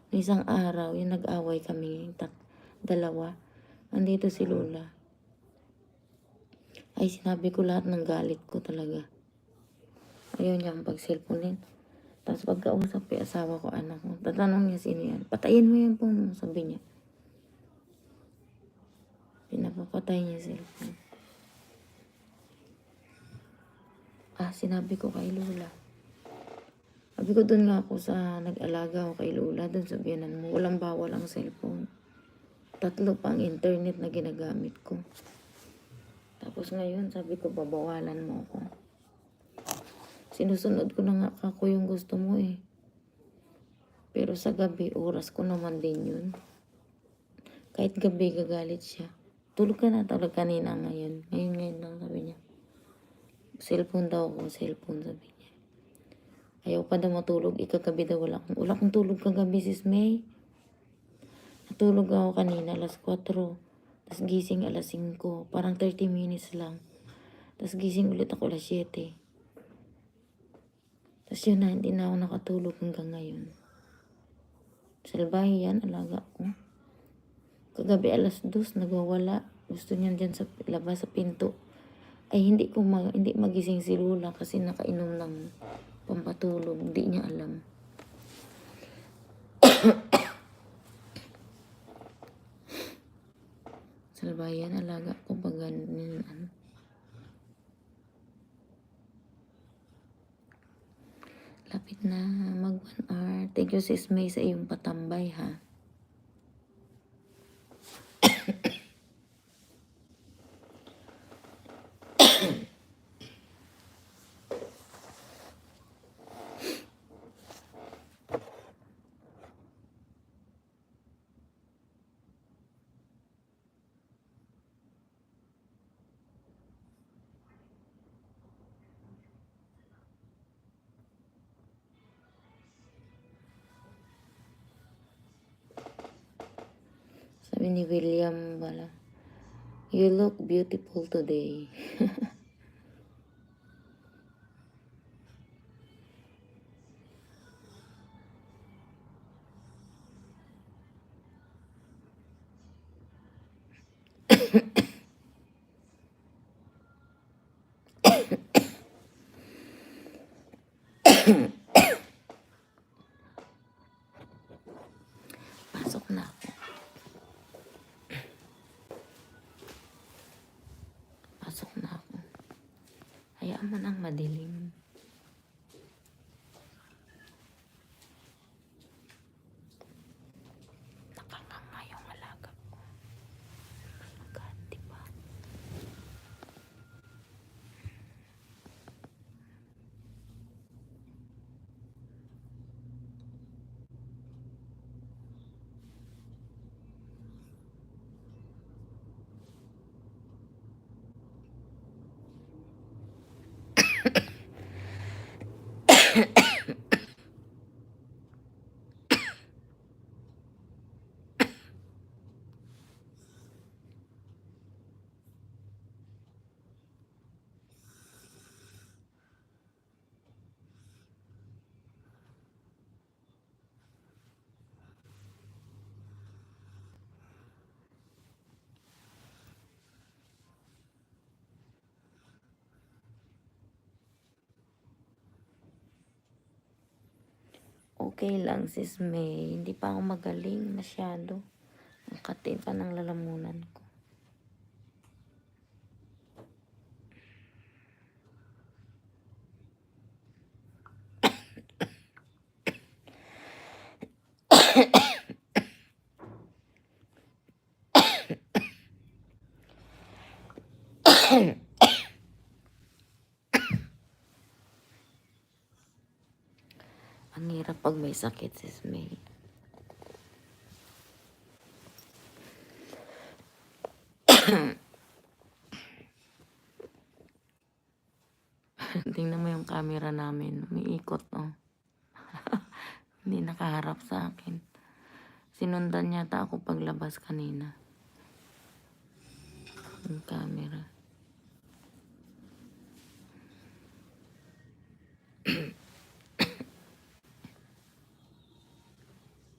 Isang araw, yung nag-away kami, dalawa. Andito si Lola. Ay, sinabi ko lahat ng galit ko talaga. Ayaw niya ang pag-cellphone. Tapos pagkausap yung asawa ko, anak ko, tatanong niya sino yan. Patayin mo yung phone mo, sabi niya. Pinapapatay niya yung cellphone. Sinabi ko kay Lola. Sabi ko doon nga ako sa nag-alaga ako kay Lola, doon sa biyanan mo, walang bawal ang cellphone. 3 pa ang internet na ginagamit ko. Tapos ngayon, sabi ko, babawalan mo ako. Sinusunod ko na nga ako yung gusto mo eh. Pero sa gabi, oras ko naman din yun. Kahit gabi, gagalit siya. Tulog ka na talaga kanina ngayon. Ngayon lang sabi niya. Cellphone daw ako, cellphone sabi niya. Ayaw pa daw matulog, ikagabi daw wala akong tulog kagabi sis May. Natulog ako kanina alas 4. Tapos gising alas 5. Parang 30 minutes lang. Tapos gising ulit ako alas 7. Tapos yun na, hindi na ako nakatulog hanggang ngayon. Salbahe yan, alaga ko. Kagabi alas 2, nagwawala. Gusto niyan dyan sa labas sa pinto. Ay hindi magising si Lola kasi nakainom ng pampatulog. Hindi niya alam. Salbayan, alaga ko pag ganun. Lapit na mag 1 hour. Thank you sis May sa iyong patambay ha. Sabi ni William wala. You look beautiful today. Pasok na ako. Pasok na ako. Hayaan mo nang madilim. Nakanganga yung alaga ko. Agad, diba? Okay lang sis May. Hindi pa ako magaling masyado. Ang kati pa ng lalamunan ko. Ang hirap pag may sakit sis May. Tingnan mo yung camera namin. Umiikot, oh. Hindi nakaharap sa akin. Sinundan yata ako paglabas kanina. Yung camera.